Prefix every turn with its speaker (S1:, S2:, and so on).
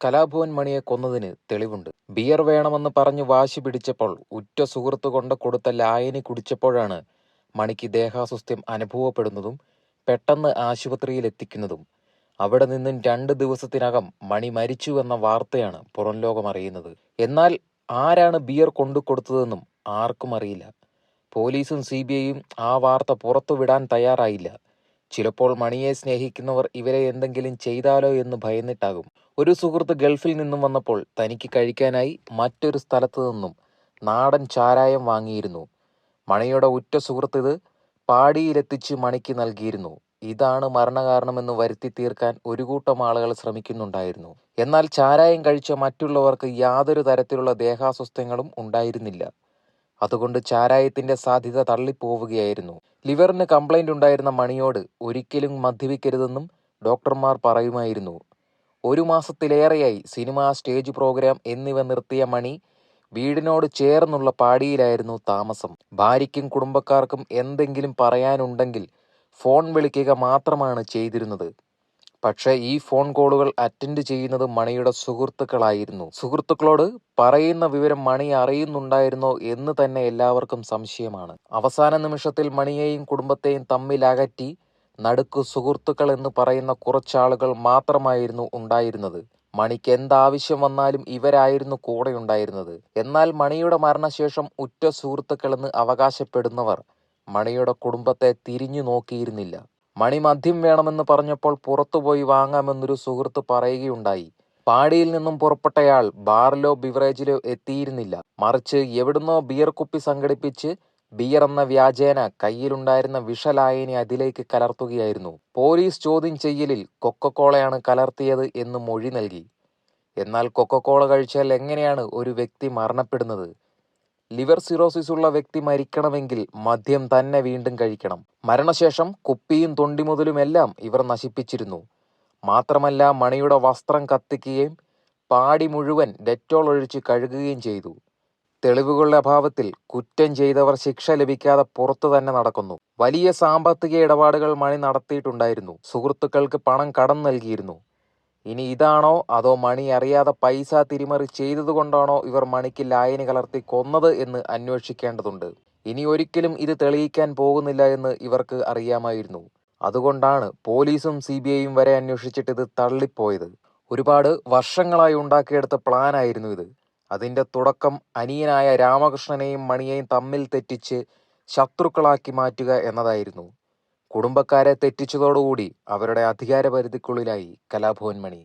S1: കലാഭവൻ മണിയെ കൊന്നതിന് തെളിവുണ്ട്. ബിയർ വേണമെന്ന് പറഞ്ഞു വാശി പിടിച്ചപ്പോൾ ഉറ്റ സുഹൃത്ത് കൊണ്ട് കൊടുത്ത ലായനി കുടിച്ചപ്പോഴാണ് മണിക്ക് ദേഹാസ്വാസ്ഥ്യം അനുഭവപ്പെടുന്നതും പെട്ടെന്ന് ആശുപത്രിയിൽ എത്തിക്കുന്നതും. അവിടെ നിന്നും 2 ദിവസത്തിനകം മണി മരിച്ചുവെന്ന വാർത്തയാണ് പുറംലോകം അറിയുന്നത്. എന്നാൽ ആരാണ് ബിയർ കൊണ്ടുകൊടുത്തതെന്നും ആർക്കും അറിയില്ല. പോലീസും CBIയും ആ വാർത്ത പുറത്തുവിടാൻ തയ്യാറായില്ല. ചിലപ്പോൾ മണിയെ സ്നേഹിക്കുന്നവർ ഇവരെ എന്തെങ്കിലും ചെയ്താലോ എന്ന് ഭയന്നിട്ടാകും. ഒരു സുഹൃത്ത് ഗൾഫിൽ നിന്നും വന്നപ്പോൾ തനിക്ക് കഴിക്കാനായി മറ്റൊരു സ്ഥലത്തു നിന്നും നാടൻ ചാരായം വാങ്ങിയിരുന്നു. മണിയുടെ ഉറ്റ സുഹൃത്ത് ഇത് പാടിയിലെത്തിച്ച് മണിക്ക് നൽകിയിരുന്നു. ഇതാണ് മരണകാരണമെന്ന് വരുത്തി തീർക്കാൻ ഒരു കൂട്ടം ആളുകൾ ശ്രമിക്കുന്നുണ്ടായിരുന്നു. എന്നാൽ ചാരായം കഴിച്ച മറ്റുള്ളവർക്ക് യാതൊരു തരത്തിലുള്ള ദേഹാസ്വാസ്ഥ്യങ്ങളും ഉണ്ടായിരുന്നില്ല. അതുകൊണ്ട് ചാരായത്തിന്റെ സാധ്യത തള്ളിപ്പോവുകയായിരുന്നു. ലിവറിന് കംപ്ലൈന്റ് ഉണ്ടായിരുന്ന മണിയോട് ഒരിക്കലും മദ്യപിക്കരുതെന്നും ഡോക്ടർമാർ പറയുമായിരുന്നു. 1 മാസത്തിലേറെയായി സിനിമ, സ്റ്റേജ് പ്രോഗ്രാം എന്നിവ നിർത്തിയ മണി വീടിനോട് ചേർന്നുള്ള പാടിയിലായിരുന്നു താമസം. ഭാര്യയ്ക്കും കുടുംബക്കാർക്കും എന്തെങ്കിലും പറയാനുണ്ടെങ്കിൽ ഫോൺ വിളിക്കുക മാത്രമാണ് ചെയ്തിരുന്നത്. പക്ഷേ ഈ ഫോൺ കോളുകൾ അറ്റൻഡ് ചെയ്യുന്നത് മണിയുടെ സുഹൃത്തുക്കളായിരുന്നു. സുഹൃത്തുക്കളോട് പറയുന്ന വിവരം മണി അറിയുന്നുണ്ടായിരുന്നോ എന്ന് തന്നെ എല്ലാവർക്കും സംശയമാണ്. അവസാന നിമിഷത്തിൽ മണിയെയും കുടുംബത്തെയും തമ്മിൽ അകറ്റി നടുക്ക് സുഹൃത്തുക്കൾ എന്ന് പറയുന്ന കുറച്ചാളുകൾ മാത്രമായിരുന്നു ഉണ്ടായിരുന്നത്. മണിക്ക് എന്താവശ്യം വന്നാലും ഇവരായിരുന്നു കൂടെ ഉണ്ടായിരുന്നത്. എന്നാൽ മണിയുടെ മരണശേഷം ഉറ്റ സുഹൃത്തുക്കളെന്ന് അവകാശപ്പെടുന്നവർ മണിയുടെ കുടുംബത്തെ തിരിഞ്ഞു നോക്കിയിരുന്നില്ല. മണി മദ്യം വേണമെന്ന് പറഞ്ഞപ്പോൾ പുറത്തുപോയി വാങ്ങാമെന്നൊരു സുഹൃത്ത് പറയുകയുണ്ടായി. പാടിയിൽ നിന്നും പുറപ്പെട്ടയാൾ ബാറിലോ ബിവറേജിലോ എത്തിയിരുന്നില്ല. മറിച്ച് എവിടുന്നോ ബിയർ കുപ്പി സംഘടിപ്പിച്ച് ബിയർ എന്ന വ്യാജേന കയ്യിലുണ്ടായിരുന്ന വിഷലായനി അതിലേക്ക് കലർത്തുകയായിരുന്നു. പോലീസ് ചോദ്യം ചെയ്യലിൽ കൊക്കക്കോളയാണ് കലർത്തിയത് എന്ന് മൊഴി നൽകി. എന്നാൽ കൊക്കക്കോള കഴിച്ചാൽ എങ്ങനെയാണ് ഒരു വ്യക്തി മരണപ്പെടുന്നത്? ലിവർ സിറോസിസ് ഉള്ള വ്യക്തി മരിക്കണമെങ്കിൽ മദ്യം തന്നെ വീണ്ടും കഴിക്കണം. മരണശേഷം കുപ്പിയും തൊണ്ടിമുതലുമെല്ലാം ഇവർ നശിപ്പിച്ചിരുന്നു. മാത്രമല്ല മണിയുടെ വസ്ത്രം കത്തിക്കുകയും പാടി മുഴുവൻ ഡെറ്റോൾ ഒഴിച്ച് കഴുകുകയും ചെയ്തു. തെളിവുകളുടെ അഭാവത്തിൽ കുറ്റം ചെയ്തവർ ശിക്ഷ ലഭിക്കാതെ പുറത്തു തന്നെ നടക്കുന്നു. വലിയ സാമ്പത്തിക ഇടപാടുകൾ മണി നടത്തിയിട്ടുണ്ടായിരുന്നു. സുഹൃത്തുക്കൾക്ക് പണം കടം നൽകിയിരുന്നു. ഇനി ഇതാണോ അതോ മണി അറിയാതെ പൈസ തിരിമറി ചെയ്തതുകൊണ്ടാണോ ഇവർ മണിക്ക് ലായനി കലർത്തി കൊന്നത് എന്ന് അന്വേഷിക്കേണ്ടതുണ്ട്. ഇനി ഒരിക്കലും ഇത് തെളിയിക്കാൻ പോകുന്നില്ല എന്ന് ഇവർക്ക് അറിയാമായിരുന്നു. അതുകൊണ്ടാണ് പോലീസും CBIയും വരെ അന്വേഷിച്ചിട്ട് ഇത് തള്ളിപ്പോയത്. ഒരുപാട് വർഷങ്ങളായി ഉണ്ടാക്കിയെടുത്ത പ്ലാനായിരുന്നു ഇത്. അതിന്റെ തുടക്കം അനിയനായ രാമകൃഷ്ണനെയും മണിയെയും തമ്മിൽ തെറ്റിച്ച് ശത്രുക്കളാക്കി മാറ്റുക എന്നതായിരുന്നു. കുടുംബക്കാരെ തെറ്റിച്ചതോടുകൂടി അവരുടെ അധികാരപരിധിക്കുള്ളിലായി കലാഭവൻ മണി.